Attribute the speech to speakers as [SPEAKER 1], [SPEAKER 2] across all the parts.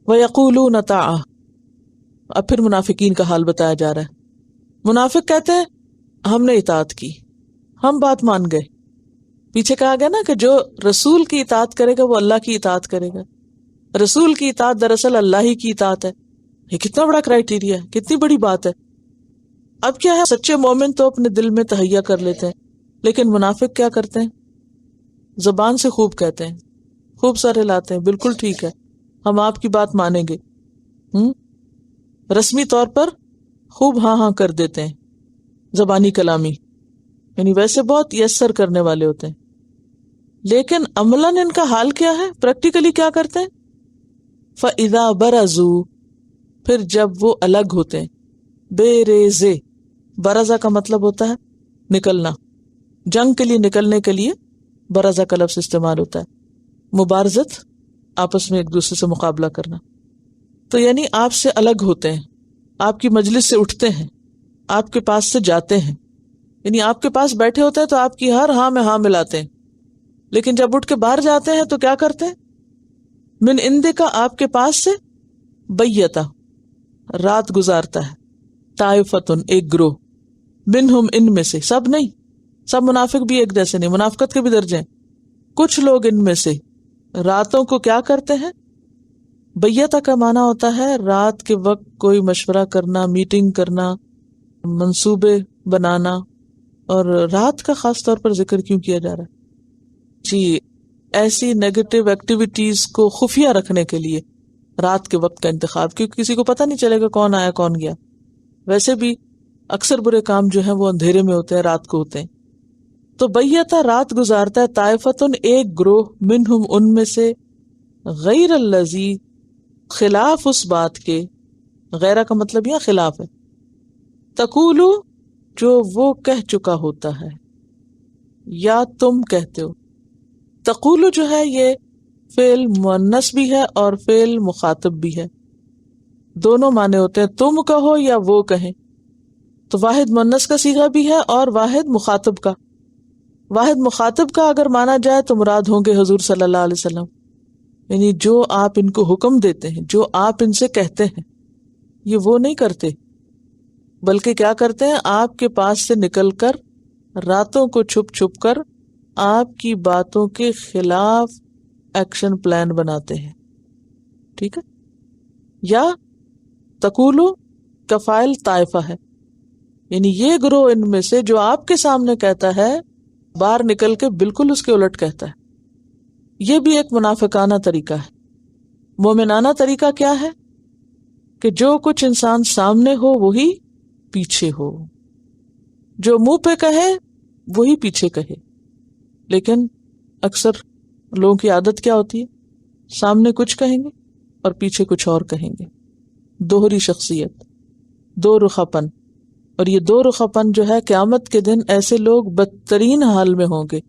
[SPEAKER 1] وَيَقُولُونَ طَاعَةٌ، اب پھر منافقین کا حال بتایا جا رہا ہے۔ منافق کہتے ہیں ہم نے اطاعت کی، ہم بات مان گئے۔ پیچھے کہا گیا نا کہ جو رسول کی اطاعت کرے گا وہ اللہ کی اطاعت کرے گا۔ رسول کی اطاعت دراصل اللہ ہی کی اطاعت ہے۔ یہ کتنا بڑا کرائیٹیریا ہے، کتنی بڑی بات ہے۔ اب کیا ہے، سچے مومن تو اپنے دل میں تہیہ کر لیتے ہیں، لیکن منافق کیا کرتے ہیں؟ زبان سے خوب کہتے ہیں، خوب سارے لاتے ہیں، بالکل ٹھیک ہے ہم آپ کی بات مانیں گے، رسمی طور پر خوب ہاں ہاں کر دیتے ہیں، زبانی کلامی، یعنی ویسے بہت یسر کرنے والے ہوتے ہیں، لیکن عملاً ان کا حال کیا ہے، پریکٹیکلی کیا کرتے ہیں؟ فَإِذَا بَرَزُوا، پھر جب وہ الگ ہوتے ہیں، بے ریزے، برزہ کا مطلب ہوتا ہے نکلنا، جنگ کے لیے نکلنے کے لیے برزہ کا لفظ استعمال ہوتا ہے، مبارزت، آپس میں ایک دوسرے سے مقابلہ کرنا، تو یعنی آپ سے الگ ہوتے ہیں، آپ کی مجلس سے اٹھتے ہیں، آپ کے پاس سے جاتے ہیں، یعنی آپ کے پاس بیٹھے ہوتے ہیں تو آپ کی ہر ہاں میں ہاں ملاتے ہیں، لیکن جب اٹھ کے باہر جاتے ہیں تو کیا کرتے ہیں؟ من عندک، آپ کے پاس سے، بیتا، رات گزارتا ہے، طائفتن، ایک گروہ، منہم، ان میں سے، سب نہیں، سب منافق بھی ایک جیسے نہیں، منافقت کے بھی درجے ہیں، کچھ لوگ ان میں سے راتوں کو کیا کرتے ہیں؟ بیتا کا معنی ہوتا ہے رات کے وقت کوئی مشورہ کرنا، میٹنگ کرنا، منصوبے بنانا، اور رات کا خاص طور پر ذکر کیوں کیا جا رہا ہے؟ جی، ایسی نیگیٹو ایکٹیویٹیز کو خفیہ رکھنے کے لیے رات کے وقت کا انتخاب، کیونکہ کسی کو پتہ نہیں چلے گا کون آیا کون گیا، ویسے بھی اکثر برے کام جو ہیں وہ اندھیرے میں ہوتے ہیں، رات کو ہوتے ہیں، تو بیتا، رات گزارتا ہے، طائفتن، ایک گروہ، منہم، ان میں سے، غیر الذی، خلاف اس بات کے، غیرہ کا مطلب یہ خلاف ہے، تقولو، جو وہ کہہ چکا ہوتا ہے، یا تم کہتے ہو۔ تقولو جو ہے یہ فعل مؤنث بھی ہے اور فعل مخاطب بھی ہے، دونوں معنی ہوتے ہیں، تم کہو یا وہ کہیں، تو واحد مؤنث کا صیغہ بھی ہے اور واحد مخاطب کا۔ واحد مخاطب کا اگر مانا جائے تو مراد ہوں گے حضور صلی اللہ علیہ وسلم، یعنی جو آپ ان کو حکم دیتے ہیں، جو آپ ان سے کہتے ہیں، یہ وہ نہیں کرتے، بلکہ کیا کرتے ہیں؟ آپ کے پاس سے نکل کر راتوں کو چھپ چھپ کر آپ کی باتوں کے خلاف ایکشن پلان بناتے ہیں، ٹھیک ہے؟ یا تقولو کا فاعل طائفہ ہے، یعنی یہ گروہ ان میں سے جو آپ کے سامنے کہتا ہے، باہر نکل کے بالکل اس کے الٹ کہتا ہے۔ یہ بھی ایک منافقانہ طریقہ ہے۔ مومنانہ طریقہ کیا ہے؟ کہ جو کچھ انسان سامنے ہو وہی پیچھے ہو، جو منہ پہ کہے وہی پیچھے کہے، لیکن اکثر لوگوں کی عادت کیا ہوتی ہے؟ سامنے کچھ کہیں گے اور پیچھے کچھ اور کہیں گے، دوہری شخصیت، دو رخا پن، اور یہ دو رخا پن جو ہے قیامت کے دن ایسے لوگ بدترین حال میں ہوں گے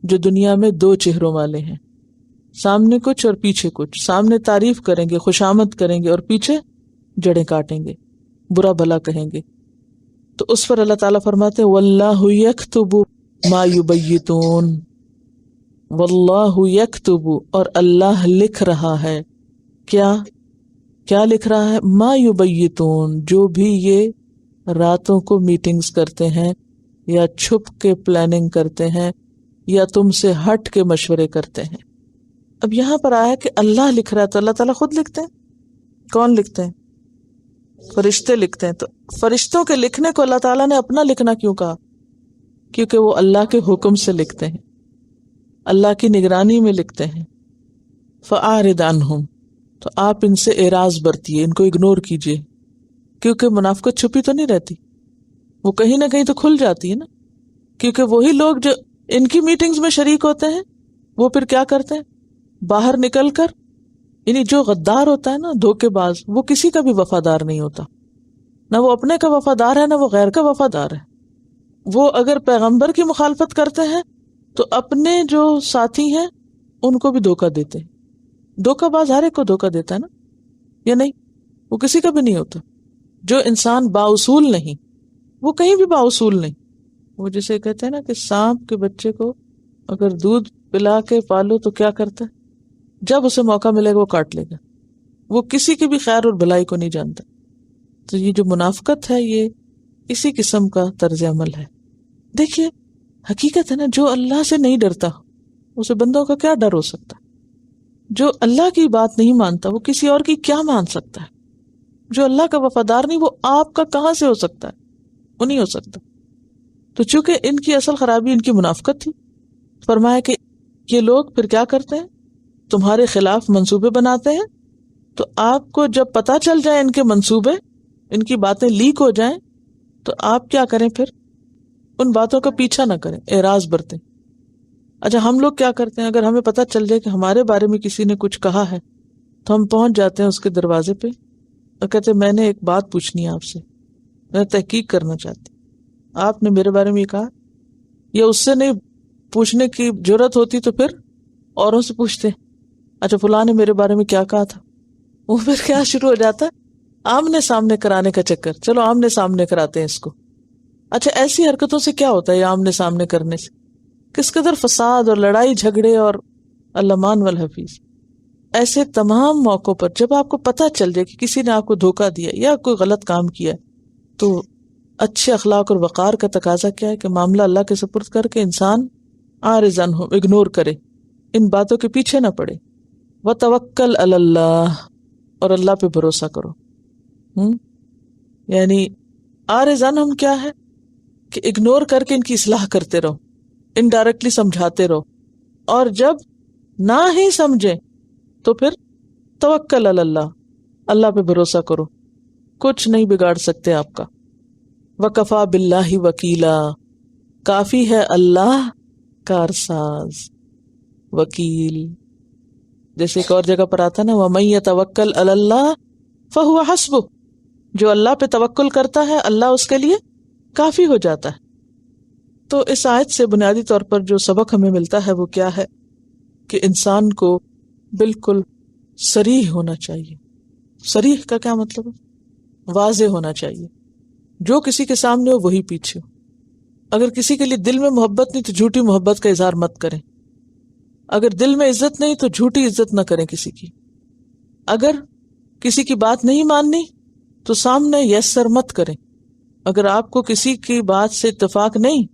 [SPEAKER 1] جو دنیا میں دو چہروں والے ہیں، سامنے کچھ اور پیچھے کچھ، سامنے تعریف کریں گے، خوشامد کریں گے، اور پیچھے جڑیں کاٹیں گے، برا بھلا کہیں گے۔ تو اس پر اللہ تعالیٰ فرماتے ہیں واللہ یکتب ما یبیتون، واللہ یکتب، اور اللہ لکھ رہا ہے، کیا لکھ رہا ہے؟ ما یبیتون، جو بھی یہ راتوں کو میٹنگز کرتے ہیں یا چھپ کے پلاننگ کرتے ہیں یا تم سے ہٹ کے مشورے کرتے ہیں۔ اب یہاں پر آیا کہ اللہ لکھ رہا ہے، تو اللہ تعالیٰ خود لکھتے ہیں؟ کون لکھتے ہیں؟ فرشتے لکھتے ہیں۔ تو فرشتوں کے لکھنے کو اللہ تعالیٰ نے اپنا لکھنا کیوں کہا؟ کیونکہ وہ اللہ کے حکم سے لکھتے ہیں، اللہ کی نگرانی میں لکھتے ہیں۔ فَأَعْرِضْ عَنْهُمْ، تو آپ ان سے اعراض برتیے، ان کو اگنور کیجیے، کیونکہ منافقت چھپی تو نہیں رہتی، وہ کہیں نہ کہیں تو کھل جاتی ہے نا، کیونکہ وہی لوگ جو ان کی میٹنگز میں شریک ہوتے ہیں وہ پھر کیا کرتے ہیں؟ باہر نکل کر، یعنی جو غدار ہوتا ہے نا، دھوکے باز، وہ کسی کا بھی وفادار نہیں ہوتا، نہ وہ اپنے کا وفادار ہے نہ وہ غیر کا وفادار ہے۔ وہ اگر پیغمبر کی مخالفت کرتے ہیں تو اپنے جو ساتھی ہیں ان کو بھی دھوکہ دیتے ہیں۔ دھوکہ باز ہر ایک کو دھوکہ دیتا ہے نا، یا نہیں؟ وہ کسی کا بھی نہیں ہوتا۔ جو انسان بااصول نہیں، وہ کہیں بھی بااصول نہیں۔ وہ جسے کہتے ہیں نا کہ سانپ کے بچے کو اگر دودھ پلا کے پالو تو کیا کرتا ہے؟ جب اسے موقع ملے گا وہ کاٹ لے گا، وہ کسی کی بھی خیر اور بھلائی کو نہیں جانتا. تو یہ جو منافقت ہے یہ اسی قسم کا طرز عمل ہے. دیکھیے حقیقت ہے نا، جو اللہ سے نہیں ڈرتا اسے بندوں کا کیا ڈر ہو سکتا ہے؟ جو اللہ کی بات نہیں مانتا وہ کسی اور کی کیا مان سکتا ہے؟ جو اللہ کا وفادار نہیں وہ آپ کا کہاں سے ہو سکتا ہے؟ وہ نہیں ہو سکتا. تو چونکہ ان کی اصل خرابی ان کی منافقت تھی، فرمایا کہ یہ لوگ پھر کیا کرتے ہیں، تمہارے خلاف منصوبے بناتے ہیں. تو آپ کو جب پتہ چل جائے ان کے منصوبے، ان کی باتیں لیک ہو جائیں، تو آپ کیا کریں؟ پھر ان باتوں کا پیچھا نہ کریں، اعراض برتیں. اچھا ہم لوگ کیا کرتے ہیں، اگر ہمیں پتہ چل جائے کہ ہمارے بارے میں کسی نے کچھ کہا ہے تو ہم پہنچ جاتے ہیں اس کے دروازے پہ اور کہتے ہیں میں نے ایک بات پوچھنی ہے آپ سے، میں تحقیق کرنا چاہتی. آپ نے میرے بارے میں یہ کہا، یا اس سے نہیں پوچھنے کی جرت ہوتی تو پھر اوروں سے پوچھتے اچھا فلاں نے میرے بارے میں کیا کہا تھا. وہ پھر کیا شروع ہو جاتا ہے، آمنے سامنے کرانے کا چکر. چلو آمنے سامنے کراتے ہیں اس کو. اچھا ایسی حرکتوں سے کیا ہوتا ہے، آمنے سامنے کرنے سے کس قدر فساد اور لڑائی جھگڑے اور اللمان والحفیظ. ایسے تمام موقعوں پر جب آپ کو پتہ چل جائے کہ کسی نے آپ کو دھوکہ دیا یا کوئی غلط کام کیا تو اچھے اخلاق اور وقار کا تقاضا کیا ہے کہ معاملہ اللہ کے سپرد کر کے انسان عارضاً ہو، اگنور کرے، ان باتوں کے پیچھے نہ پڑے. وتوکل علی اللہ، اور اللہ پہ بھروسہ کرو. یعنی عارضاً ہم کیا ہے کہ اگنور کر کے ان کی اصلاح کرتے رہو، انڈائریکٹلی سمجھاتے رہو، اور جب نہ ہی سمجھیں تو پھر توکل علی اللہ، اللہ پہ بھروسہ کرو، کچھ نہیں بگاڑ سکتے آپ کا. وکفا باللہ وکیلا، کافی ہے اللہ کارساز وکیل. جیسے ایک اور جگہ پر آتا نا وَمَن يَتَوَکَّلْ عَلَى اللَّهِ فَهُوَ حَسْبُهُ، جو اللہ پہ توکل کرتا ہے اللہ اس کے لیے کافی ہو جاتا ہے. تو اس آیت سے بنیادی طور پر جو سبق ہمیں ملتا ہے وہ کیا ہے کہ انسان کو بالکل صریح ہونا چاہیے. صریح کا کیا مطلب ہے؟ واضح ہونا چاہیے. جو کسی کے سامنے ہو وہی پیچھے ہو. اگر کسی کے لیے دل میں محبت نہیں تو جھوٹی محبت کا اظہار مت کریں. اگر دل میں عزت نہیں تو جھوٹی عزت نہ کریں کسی کی. اگر کسی کی بات نہیں ماننی تو سامنے یس سر مت کریں. اگر آپ کو کسی کی بات سے اتفاق نہیں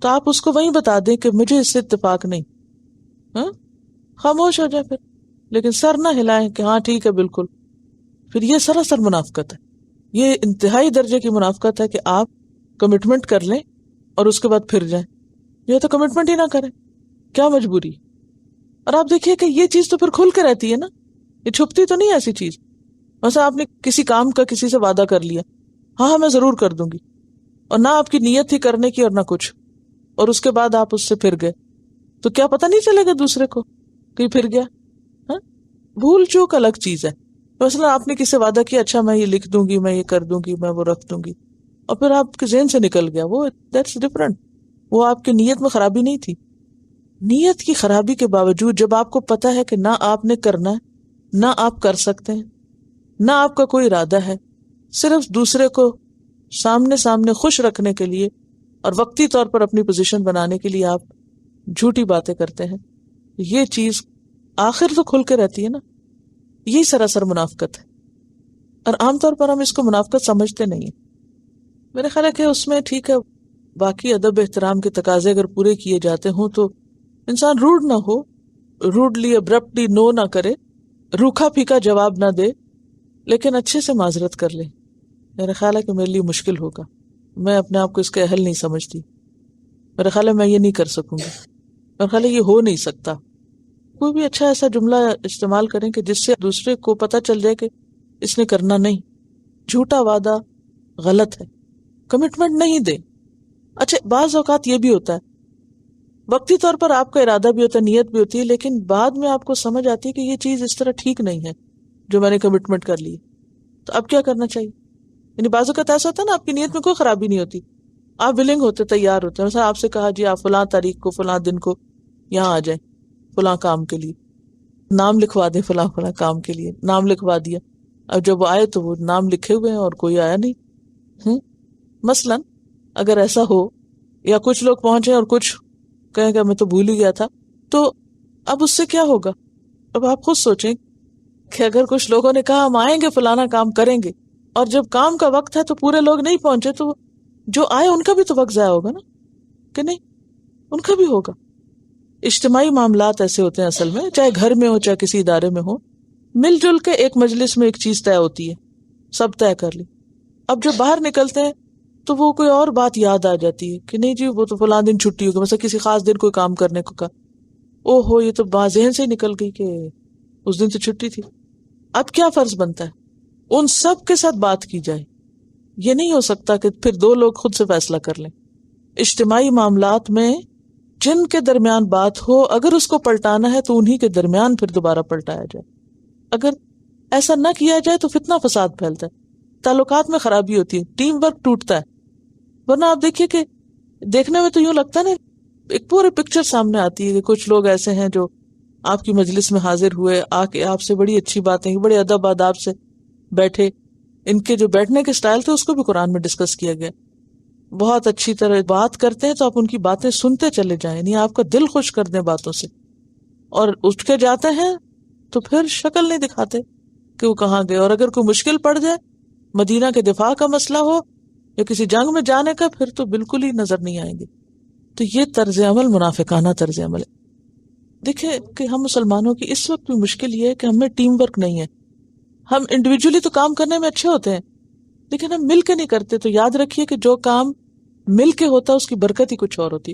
[SPEAKER 1] تو آپ اس کو وہیں بتا دیں کہ مجھے اس سے اتفاق نہیں. خاموش ہو جائے پھر، لیکن سر نہ ہلائیں کہ ہاں ٹھیک ہے بالکل. پھر یہ سراسر منافقت ہے. یہ انتہائی درجے کی منافقت ہے کہ آپ کمٹمنٹ کر لیں اور اس کے بعد پھر جائیں. یہ تو کمٹمنٹ ہی نہ کریں، کیا مجبوری. اور آپ دیکھیے کہ یہ چیز تو پھر کھل کے رہتی ہے نا، یہ چھپتی تو نہیں ایسی چیز. مثلا آپ نے کسی کام کا کسی سے وعدہ کر لیا، ہاں میں ضرور کر دوں گی، اور نہ آپ کی نیت تھی کرنے کی اور نہ کچھ، اور اس کے بعد آپ اس سے پھر گئے، تو کیا پتہ نہیں چلے گا دوسرے کو کہ پھر گیا؟ بھول چوک الگ چیز ہے. مثلا آپ نے کسی سے وعدہ کیا اچھا میں یہ لکھ دوں گی، میں یہ کر دوں گی، میں وہ رکھ دوں گی، اور پھر آپ کے ذہن سے نکل گیا، وہ دیٹس ڈفرنٹ. وہ آپ کی نیت میں خرابی نہیں تھی. نیت کی خرابی کے باوجود جب آپ کو پتا ہے کہ نہ آپ نے کرنا ہے، نہ آپ کر سکتے ہیں، نہ آپ کا کوئی ارادہ ہے، صرف دوسرے کو سامنے خوش رکھنے کے لیے اور وقتی طور پر اپنی پوزیشن بنانے کے لیے آپ جھوٹی باتیں کرتے ہیں، یہ چیز آخر تو کھل کے رہتی ہے نا. یہی سراسر منافقت ہے، اور عام طور پر ہم اس کو منافقت سمجھتے نہیں ہیں. میرے خیال ہے کہ اس میں ٹھیک ہے باقی ادب احترام کے تقاضے اگر پورے کیے جاتے ہوں تو انسان روڈ نہ ہو، روڈلی ابرپٹلی نو نہ کرے، روکھا پھیکا جواب نہ دے، لیکن اچھے سے معذرت کر لے. میرا خیال ہے کہ میرے لیے مشکل ہوگا، میں اپنے آپ کو اس کے اہل نہیں سمجھتی. میرا خیال ہے میں یہ نہیں کر سکوں گی، میرا خیال ہے یہ ہو نہیں سکتا. کوئی بھی اچھا ایسا جملہ استعمال کریں کہ جس سے دوسرے کو پتہ چل جائے کہ اس نے کرنا نہیں. جھوٹا وعدہ غلط ہے، کمٹمنٹ نہیں دے. اچھا بعض اوقات یہ بھی ہوتا ہے وقتی طور پر آپ کا ارادہ بھی ہوتا ہے، نیت بھی ہوتی ہے، لیکن بعد میں آپ کو سمجھ آتی ہے کہ یہ چیز اس طرح ٹھیک نہیں ہے جو میں نے کمٹمنٹ کر لی. تو اب کیا کرنا چاہیے؟ یعنی بعض اوقات ایسا ہوتا ہے نا آپ کی نیت میں کوئی خرابی نہیں ہوتی، آپ ولنگ ہوتے، تیار ہوتے ہیں. مثلا آپ سے کہا جی آپ فلاں تاریخ کو فلاں دن کو یہاں آ جائیں فلاں کام کے لیے، نام لکھوا دیں فلاں فلاں کام کے لیے، نام لکھوا دیا. اب جب وہ آئے تو وہ نام لکھے ہوئے ہیں اور کوئی آیا نہیں. مثلا اگر ایسا ہو، یا کچھ لوگ پہنچے اور کچھ کہیں کہ میں تو بھول ہی گیا تھا، تو اب اس سے کیا ہوگا؟ اب آپ خود سوچیں کہ اگر کچھ لوگوں نے کہا ہم آئیں گے فلانا کام کریں گے، اور جب کام کا وقت ہے تو پورے لوگ نہیں پہنچے، تو جو آئے ان کا بھی تو وقت ضائع ہوگا نا، کہ نہیں؟ ان کا بھی ہوگا۔ اجتماعی معاملات ایسے ہوتے ہیں اصل میں، چاہے گھر میں ہو چاہے کسی ادارے میں ہو، مل جل کے ایک مجلس میں ایک چیز طے ہوتی ہے، سب طے کر لی، اب جب باہر نکلتے ہیں تو وہ کوئی اور بات یاد آ جاتی ہے کہ نہیں جی وہ تو فلاں دن چھٹی ہوگی، مثلا کسی خاص دن کوئی کام کرنے کو کہا، او ہو یہ تو ذہن سے نکل گئی کہ اس دن تو چھٹی تھی۔ اب کیا فرض بنتا ہے؟ ان سب کے ساتھ بات کی جائے، یہ نہیں ہو سکتا کہ پھر دو لوگ خود سے فیصلہ کر لیں۔ اجتماعی معاملات میں جن کے درمیان بات ہو، اگر اس کو پلٹانا ہے تو انہی کے درمیان پھر دوبارہ پلٹایا جائے۔ اگر ایسا نہ کیا جائے تو فتنہ فساد پھیلتا ہے، تعلقات میں خرابی ہوتی ہے، ٹیم ورک ٹوٹتا ہے۔ ورنہ آپ دیکھیے کہ دیکھنے میں تو یوں لگتا ہے نا، ایک پورے پکچر سامنے آتی ہے کہ کچھ لوگ ایسے ہیں جو آپ کی مجلس میں حاضر ہوئے، آ کے آپ سے بڑی اچھی باتیں، بڑے ادب آداب سے بیٹھے، ان کے جو بیٹھنے کے سٹائل تھے اس کو بھی قرآن میں ڈسکس کیا گیا، بہت اچھی طرح بات کرتے ہیں تو آپ ان کی باتیں سنتے چلے جائیں، یعنی آپ کا دل خوش کر دیں باتوں سے، اور اٹھ کے جاتے ہیں تو پھر شکل نہیں دکھاتے کہ وہ کہاں گئے، اور اگر کوئی مشکل پڑ جائے، مدینہ کے دفاع کا مسئلہ ہو یا کسی جنگ میں جانے کا، پھر تو بالکل ہی نظر نہیں آئیں گے۔ تو یہ طرز عمل منافقانہ طرز عمل ہے۔ دیکھیں کہ ہم مسلمانوں کی اس وقت بھی مشکل یہ ہے کہ ہمیں ٹیم ورک نہیں ہے، ہم انڈیویجولی تو کام کرنے میں اچھے ہوتے ہیں لیکن ہم مل کے نہیں کرتے، تو یاد رکھیے کہ جو کام مل کے ہوتا ہے اس کی برکت ہی کچھ اور ہوتی ہے۔